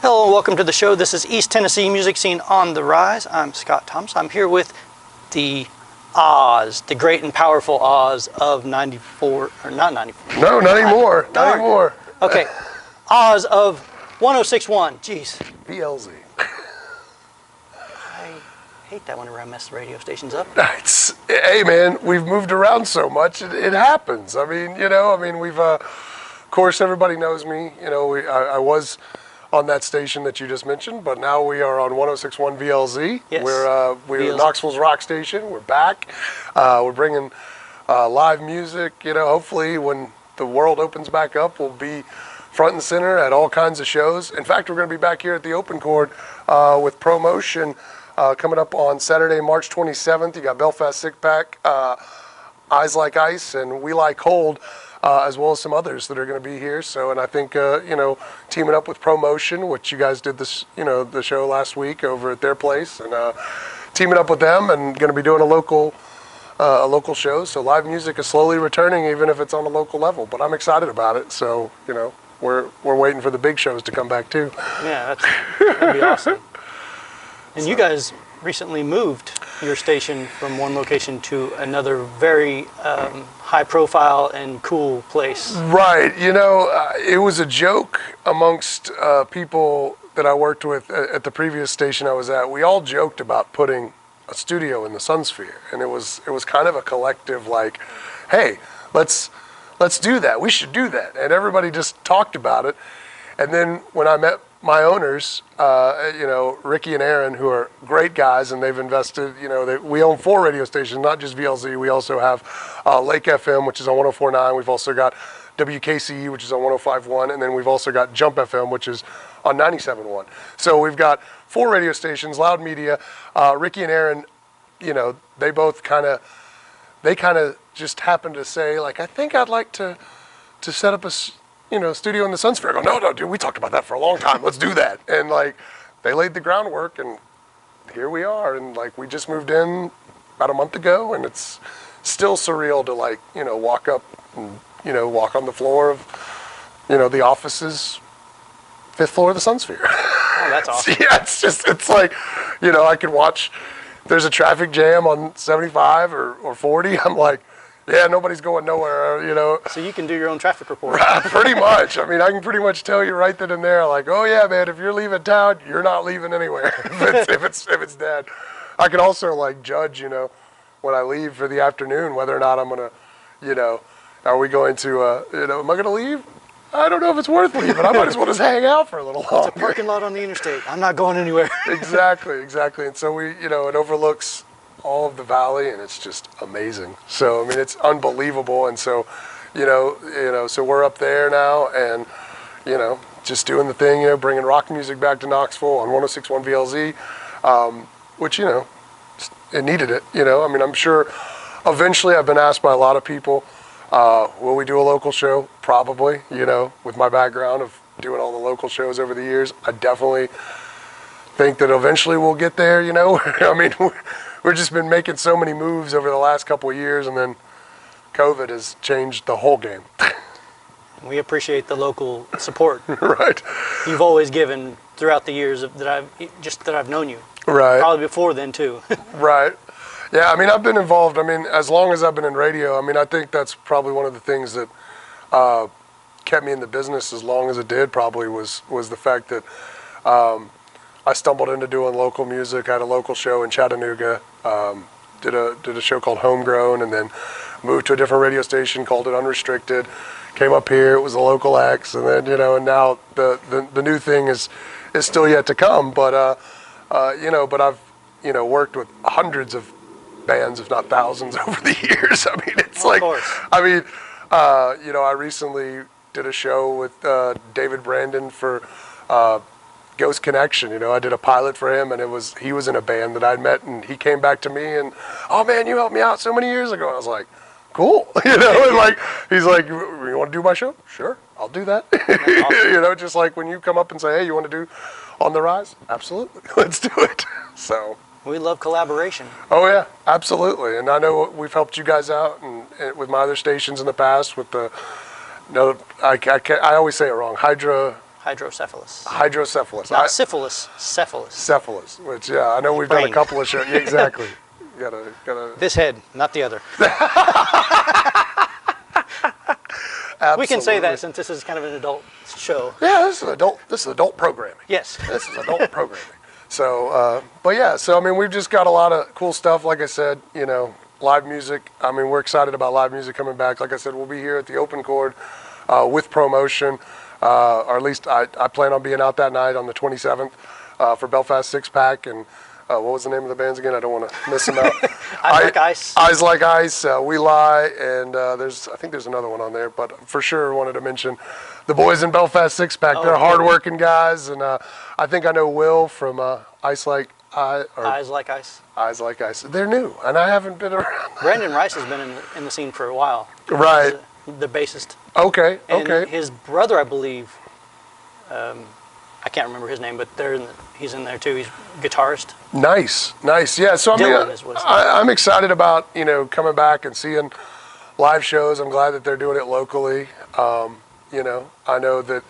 Hello and welcome to the show. This is East Tennessee Music Scene on the Rise. I'm Scott Thomas. I'm here with the Oz, the great and powerful Oz of 94, or not 94. No, not anymore. Not anymore. Okay, Oz of 1061. Jeez. VLZ. I hate that whenever I mess the radio stations up. Hey man, we've moved around so much, it happens. I mean, we've, of course, everybody knows me. I was on that station that you just mentioned, but now we are on 1061 VLZ. Yes. We're Knoxville's rock station. We're back. We're bringing live music. Hopefully when the world opens back up, we'll be front and center at all kinds of shows. In fact, we're going to be back here at the Open Chord with Promotion coming up on Saturday, March 27th. You got Belfast Sick Pack, Eyes Like Ice, and We Like Cold, as well as some others that are going to be here. So, and I think, teaming up with Promotion, which you guys did this, the show last week over at their place, and teaming up with them and going to be doing a local show. So live music is slowly returning, even if it's on a local level, but I'm excited about it. So, we're waiting for the big shows to come back too. Yeah, that'd be awesome. And you guys recently moved your station from one location to another very high profile and cool place. Right. It was a joke amongst people that I worked with at the previous station I was at. We all joked about putting a studio in the Sunsphere, and it was kind of a collective like, hey, let's do that. We should do that. And everybody just talked about it. And then when I met my owners, Ricky and Aaron, who are great guys, and they've invested, we own 4 radio stations, not just VLZ. We also have Lake FM, which is on 104.9. We've also got WKCE, which is on 105.1. And then we've also got Jump FM, which is on 97.1. So we've got 4 radio stations, Loud Media. Ricky and Aaron, they both kind of just happened to say, like, I think I'd like to set up a studio in the Sunsphere. I go, no, dude, we talked about that for a long time. Let's do that. And they laid the groundwork, and here we are. And we just moved in about a month ago, and it's still surreal to walk up and walk on the floor of the office's 5th floor of the Sunsphere. Oh, that's awesome. Yeah, it's like I could watch. There's a traffic jam on 75 or 40. I'm like, yeah, nobody's going nowhere, So you can do your own traffic report. Pretty much. I mean, I can pretty much tell you right then and there, like, oh yeah, man, if you're leaving town, you're not leaving anywhere. if it's dead. I can also judge, when I leave for the afternoon, whether or not I'm gonna, are we going to, am I gonna leave? I don't know if it's worth leaving. I might as well just hang out for a little longer. It's a parking lot on the interstate. I'm not going anywhere. Exactly. And so it overlooks all of the valley, and it's just amazing. So I mean, it's unbelievable. And so so we're up there now, and just doing the thing, bringing rock music back to Knoxville on 1061 VLZ, which it needed it. I mean, I'm sure eventually, I've been asked by a lot of people, will we do a local show? Probably. With my background of doing all the local shows over the years, I definitely think that eventually we'll get there. I mean, we've just been making so many moves over the last couple of years, and then COVID has changed the whole game. We appreciate the local support. Right. You've always given throughout the years that I've known you. Right. Probably before then too. Right. Yeah, I mean, I've been involved. I mean, as long as I've been in radio, I mean, I think that's probably one of the things that kept me in the business as long as it did, probably was the fact that I stumbled into doing local music. I had a local show in Chattanooga, did a show called Homegrown, and then moved to a different radio station, called it Unrestricted. Came up here, it was a local X, and then and now the new thing is still yet to come. But but I've worked with hundreds of bands, if not thousands, over the years. I mean, it's I recently did a show with David Brandon for Ghost Connection. I did a pilot for him, and he was in a band that I'd met, and he came back to me and, oh man, you helped me out so many years ago. I was like, cool, and he's like, you want to do my show? Sure, I'll do that. Awesome. Just like when you come up and say, hey, you want to do On the Rise? Absolutely, let's do it. So we love collaboration. Oh yeah, absolutely. And I know we've helped you guys out and with my other stations in the past with the, I always say it wrong, hydrocephalus. Hydrocephalus. Not syphilis, cephalus. Cephalus, which, yeah, I know we've done a couple of shows. Yeah, exactly. You gotta. This head, not the other. Absolutely. We can say that since this is kind of an adult show. Yeah, this is adult programming. Yes. This is adult programming. So, but yeah, so I mean, we've just got a lot of cool stuff. Like I said, you know, live music. I mean, we're excited about live music coming back. Like I said, we'll be here at the Open Chord with promotion, or at least I plan on being out that night on the 27th for Belfast Six Pack. And what was the name of the bands again? I don't want to miss them out. Eyes Like Ice. Eyes Like Ice, We Lie, and I think there's another one on there, but for sure wanted to mention the boys in Belfast Six Pack. They're hardworking guys, and I think I know Will from Eyes Like Ice. Eyes Like Ice. Eyes Like Ice. They're new, and I haven't been around. Brandon Rice has been in the scene for a while. Right. The bassist. Okay. And okay. his brother, I believe, I can't remember his name, but he's in there too. He's guitarist. Nice. Yeah. So I Dylan mean, is what it's called. I'm excited about coming back and seeing live shows. I'm glad that they're doing it locally. I know that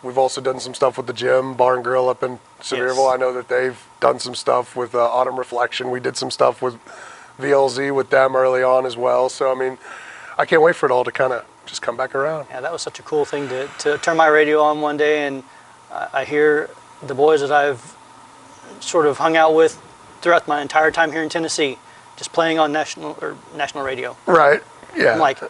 we've also done some stuff with the gym, Bar and Grill up in Sevierville. Yes. I know that they've done some stuff with Autumn Reflection. We did some stuff with VLZ with them early on as well. So I mean, I can't wait for it all to kind of just come back around. Yeah, that was such a cool thing to turn my radio on one day and I hear the boys that I've sort of hung out with throughout my entire time here in Tennessee just playing on national radio. Right. Yeah. I'm like,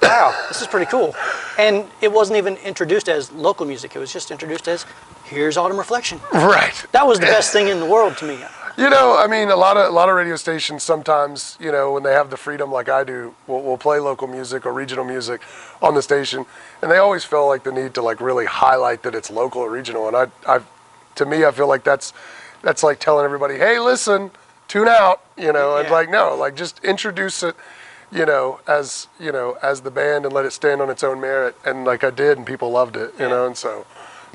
wow, this is pretty cool. And it wasn't even introduced as local music. It was just introduced as, here's Autumn Reflection. Right. That was the best thing in the world to me. I mean, a lot of radio stations sometimes, when they have the freedom like I do, will play local music or regional music on the station, and they always feel like the need to like really highlight that it's local or regional. And to me, I feel like that's like telling everybody, hey, listen, tune out, and like no, like just introduce it, as the band and let it stand on its own merit. And like I did, and people loved it, and so.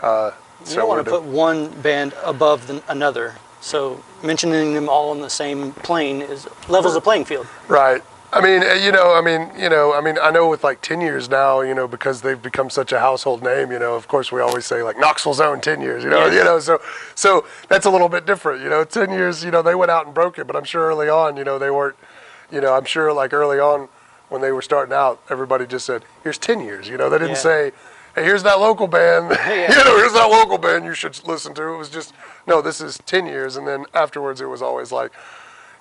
You don't want to put one band above another. So mentioning them all on the same plane levels the playing field. Right. I mean, I know with like 10 years now, because they've become such a household name, of course we always say like Knoxville's own 10 years, Yes. So that's a little bit different, 10 years, they went out and broke it, but I'm sure early on, they weren't, I'm sure like early on when they were starting out, everybody just said, here's 10 years, they didn't say, hey, here's that local band, here's that local band you should listen to. It was just, no, this is 10 years. And then afterwards it was always like,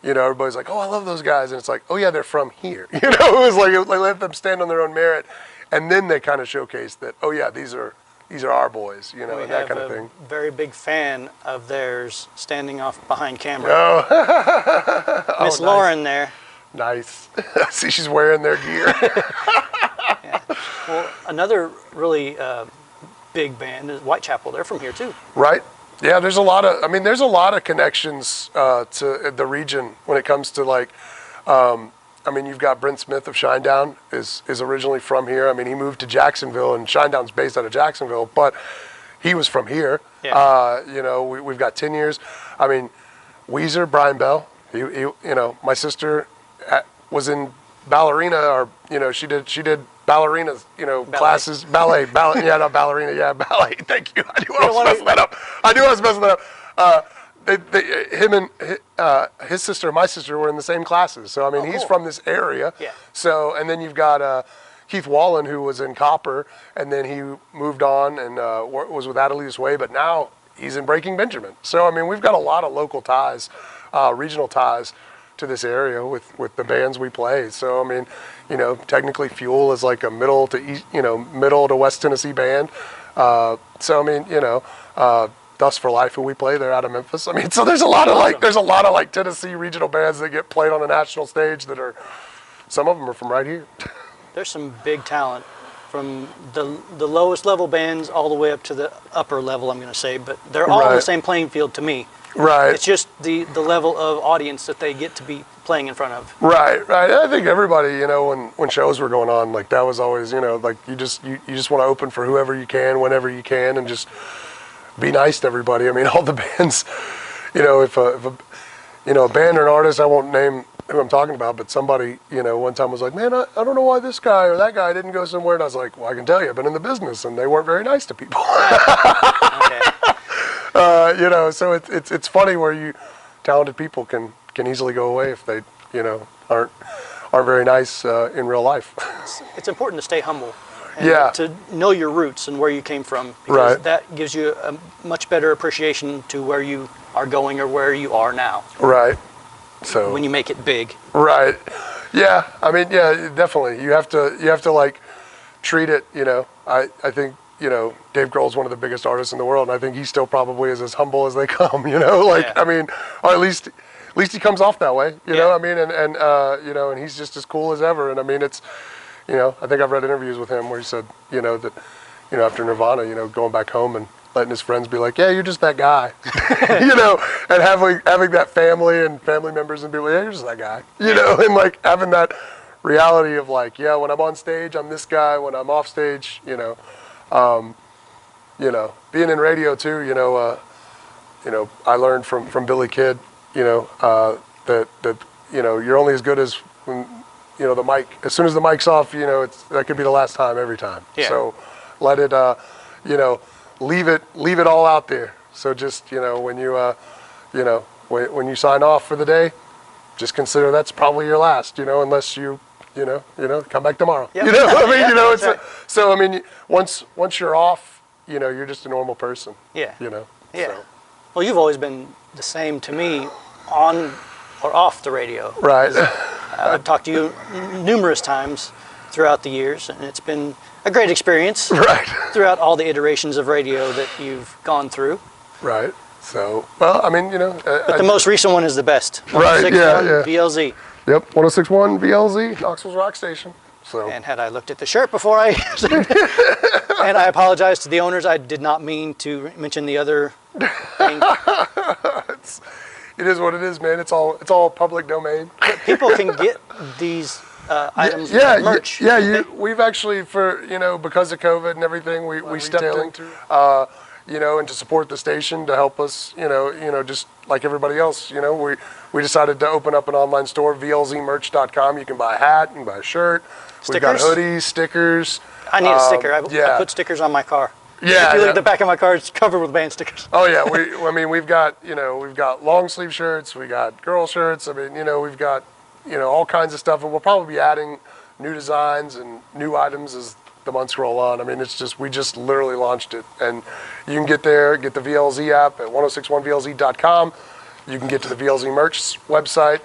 everybody's like, oh, I love those guys. And it's like, oh yeah, they're from here. It was like, they let them stand on their own merit. And then they kind of showcased that, oh yeah, these are our boys, and that kind of thing. We have a very big fan of theirs standing off behind camera. Oh. Miss Lauren there. Nice. See, she's wearing their gear. Yeah. Well, another really big band is Whitechapel. They're from here too. Right. Yeah, there's a lot of connections to the region when it comes to like, you've got Brent Smith of Shinedown is originally from here. I mean, he moved to Jacksonville, and Shinedown's based out of Jacksonville, but he was from here. Yeah. We've got 10 years. I mean, Weezer, Brian Bell. He my sister was in ballerina, or she did ballerina, classes, ballet, yeah, not ballerina, yeah, ballet. Thank you. I knew I was messing that up. Him and his sister and my sister were in the same classes. So, I mean, he's from this area. Yeah. So, and then you've got Keith Wallen, who was in Copper, and then he moved on and was with Adelita's Way, but now he's in Breaking Benjamin. So, I mean, we've got a lot of local ties, regional ties to this area with the bands we play. So, I mean, technically Fuel is like a middle to West Tennessee band. So, I mean, Dust for Life, who we play, they're out of Memphis. I mean, so there's a lot of Tennessee regional bands that get played on a national stage some of them are from right here. There's some big talent from the lowest level bands all the way up to the upper level, I'm going to say, but they're all on the same playing field to me. Right. It's just the level of audience that they get to be playing in front of. Right. I think everybody, when shows were going on, like that was always, like you just want to open for whoever you can, whenever you can, and just be nice to everybody. I mean, all the bands, if a band or an artist, I won't name who I'm talking about, but somebody, one time was like, man, I don't know why this guy or that guy didn't go somewhere. And I was like, well, I can tell you, I've been in the business, and they weren't very nice to people. Okay. So it's funny where talented people can easily go away if they, aren't very nice in real life. It's important to stay humble. And Yeah. to know your roots and where you came from, because Right. that gives you a much better appreciation to where you are going or where you are now Right. So when you make it big. right. Yeah. I mean, yeah, definitely. You have to like treat it, I think, Dave Grohl's one of the biggest artists in the world, and I think he still probably is as humble as they come, Yeah. I mean, or at least he comes off that way, you Yeah. know, I mean, and he's just as cool as ever. And I mean, it's, I think I've read interviews with him where he said, that, after Nirvana, going back home and letting his friends be like, yeah, you're just that guy, and having that family and family members and be like, yeah, you're just that guy, and like having that reality of like, yeah, when I'm on stage, I'm this guy. When I'm off stage, being in radio too, I learned from Billy Kidd, that you're only as good as when, the mic, as soon as the mic's off, that could be the last time every time. Yeah. So let it, leave it all out there. So just, when you, when you sign off for the day, just consider that's probably your last, unless you, come back tomorrow. Yep. I mean, Yeah, it's, right. so, I mean, once you're off, you're just a normal person. Yeah. Yeah. Yeah. Well, you've always been the same to me on or off the radio. Right. I've talked to you numerous times throughout the years, and it's been a great experience Right. throughout all the iterations of radio that you've gone through. Right. So, well, I mean, But the most recent one is the best. Right, 106.1 yeah. VLZ. Yep, 106.1 VLZ, Knoxville's Rock Station. So, And had I looked at the shirt before I... And I apologize to the owners. I did not mean to mention the other thing. it is what it is, man. It's all public domain. But people can get these items, Yeah, merch. we've actually, because of COVID and everything, we stepped into, and to support the station, to help us, just like everybody else, we decided to open up an online store, VLZmerch.com. You can buy a hat, you can buy a shirt. We've got Stickers? hoodies, stickers. I need a sticker. I yeah. put stickers on my car. Yeah, If you look yeah. at the back of my car, it's covered with band stickers. Oh yeah, we've got long sleeve shirts, we got girl shirts. I mean, we've got all kinds of stuff, and we'll probably be adding new designs and new items as the months roll on. I mean, we just literally launched it, and you can get the VLZ app at 1061VLZ.com. You can get to the VLZ merch website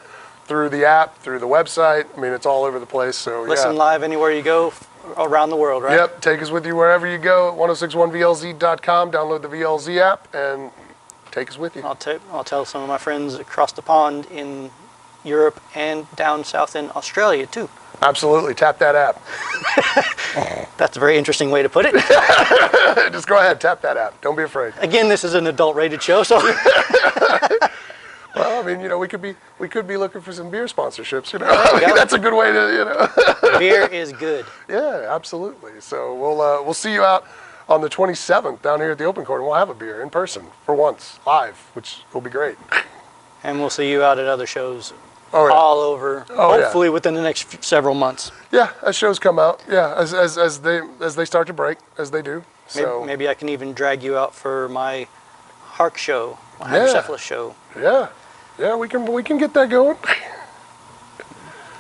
through the app, through the website. I mean, it's all over the place. So Listen live anywhere you go around the world, right? Yep, take us with you wherever you go at 1061VLZ.com. Download the VLZ app and take us with you. I'll tell some of my friends across the pond in Europe and down south in Australia too. Absolutely, tap that app. That's a very interesting way to put it. Just go ahead, tap that app. Don't be afraid. Again, this is an adult-rated show, so Well, I mean, we could be looking for some beer sponsorships. There you go. That's a good way to, beer is good. Yeah, absolutely. So we'll see you out on the 27th down here at the Open Court, and we'll have a beer in person for once, live, which will be great. And we'll see you out at other shows Oh, yeah. all over, Oh, yeah. hopefully within the next several months. Yeah, as shows come out. Yeah, as they start to break, as they do. So Maybe I can even drag you out for my HARC show, my Yeah. hydrocephalus show. yeah, we can get that going.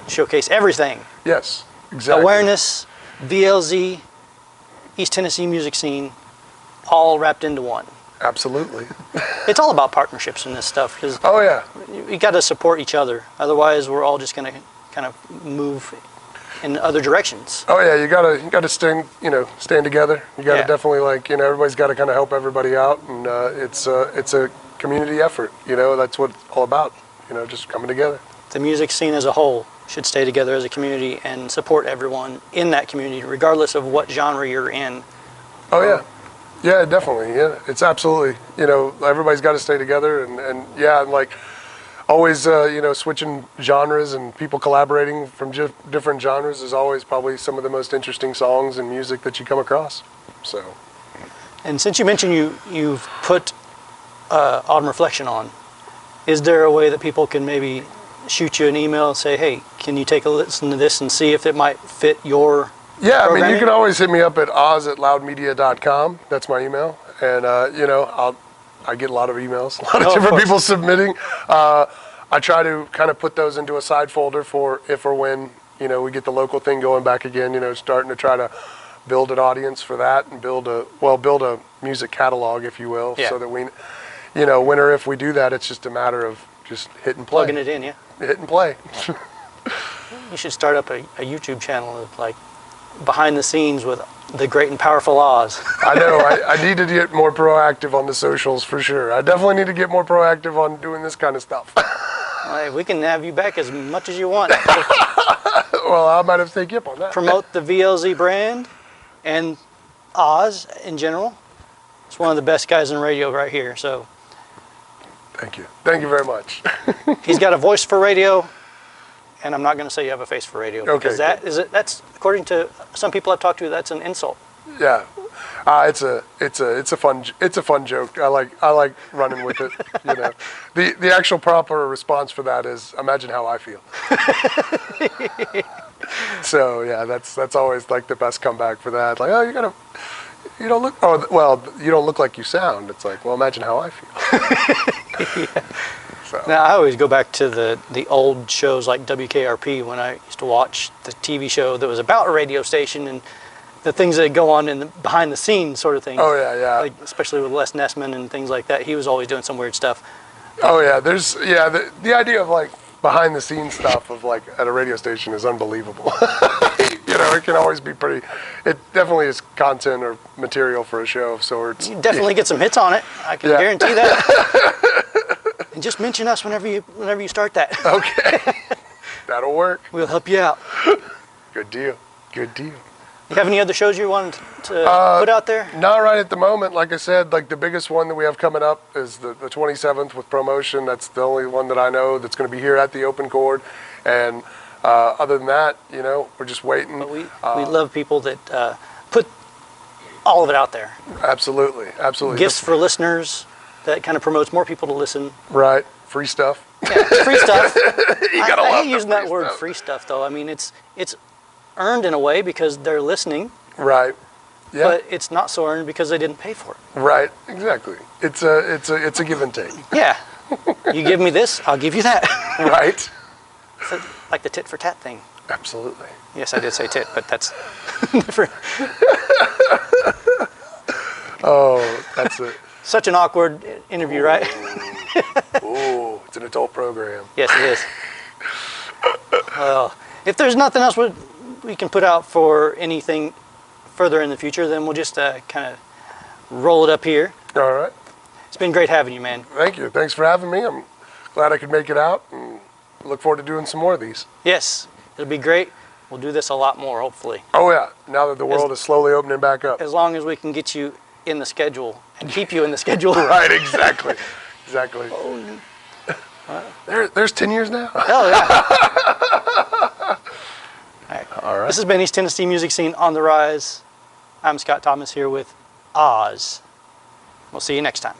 Showcase everything. Yes, exactly. Awareness, VLZ, East Tennessee music scene, all wrapped into one. Absolutely. It's all about partnerships in this stuff, because Oh yeah. we got to support each other. Otherwise, we're all just going to kind of move in other directions. Oh yeah, you gotta stand together. You gotta Yeah. definitely everybody's got to kind of help everybody out, and it's a community effort. That's what it's all about. Just coming together. The music scene as a whole should stay together as a community and support everyone in that community, regardless of what genre you're in. Oh yeah, yeah, definitely. Yeah, it's absolutely. Everybody's got to stay together, and yeah, and like always, switching genres and people collaborating from different genres is always probably some of the most interesting songs and music that you come across. So. And since you mentioned you've put Autumn Reflection on, is there a way that people can maybe shoot you an email and say, hey, can you take a listen to this and see if it might fit your Yeah, I mean, you programming? can always hit me up at oz@loudmedia.com. That's my email. And, I get a lot of emails, a lot of different people submitting. I try to kind of put those into a side folder for if or when, we get the local thing going back again, starting to try to build an audience for that and build a music catalog, if you will, so that we, when or if we do that, it's just a matter of just hit and play. Plugging it in, yeah. Hit and play. You should start up a YouTube channel of like behind the scenes with the great and powerful Oz. I know. I need to get more proactive on the socials for sure. I definitely need to get more proactive on doing this kind of stuff. Hey, we can have you back as much as you want. Well, I might have to take you up on that. Promote the VLZ brand and Oz in general. It's one of the best guys in radio right here. So Thank you. Thank you very much. he's got a voice for radio, and I'm not going to say you have a face for radio because Okay, that's according to some people I've talked to, that's an insult. Yeah. It's a fun joke. I like running with it. The actual proper response for that is imagine how I feel. So yeah, that's always like the best comeback for that. Like, oh, you don't look like you sound. It's like, well, imagine how I feel. Yeah. So. Now I always go back to the old shows like WKRP when I used to watch the TV show that was about a radio station and the things that go on in the behind the scenes sort of thing. Oh yeah. Like especially with Les Nessman and things like that. He was always doing some weird stuff. Oh yeah, the idea of like behind the scenes stuff of like at a radio station is unbelievable. It can always be pretty. It definitely is content or material for a show of sorts. You definitely get some hits on it. I can guarantee that. And just mention us whenever you start that. Okay, that'll work. We'll help you out. Good deal. Good deal. You have any other shows you wanted to put out there? Not right at the moment. Like I said, like the biggest one that we have coming up is the 27th with Promotion. That's the only one that I know that's going to be here at the Open Chord. And other than that, we're just waiting. But we love people that put all of it out there. Absolutely. Gifts for listeners that kind of promotes more people to listen. Right. Free stuff. Yeah, free stuff. I hate the using that free word stuff. free stuff though. I mean, it's earned in a way because they're listening. Right. Yeah. But it's not so earned because they didn't pay for it. Right. Exactly. It's a give and take. Yeah. You give me this, I'll give you that. Right. So, like the tit for tat thing. Absolutely. Yes, I did say tit, but that's different. Oh, that's it. Such an awkward interview, right? Ooh, it's an adult program. Yes, it is. Well, if there's nothing else we can put out for anything further in the future, then we'll just kind of roll it up here. All right. It's been great having you, man. Thank you. Thanks for having me. I'm glad I could make it out and look forward to doing some more of these. Yes, it'll be great. We'll do this a lot more, hopefully. Oh, yeah. Now that the world is slowly opening back up. As long as we can get you in the schedule and keep you in the schedule. Right, exactly. Exactly. There's 10 years now. Oh, yeah. All right. This has been East Tennessee Music Scene on the Rise. I'm Scott Thomas here with Oz. We'll see you next time.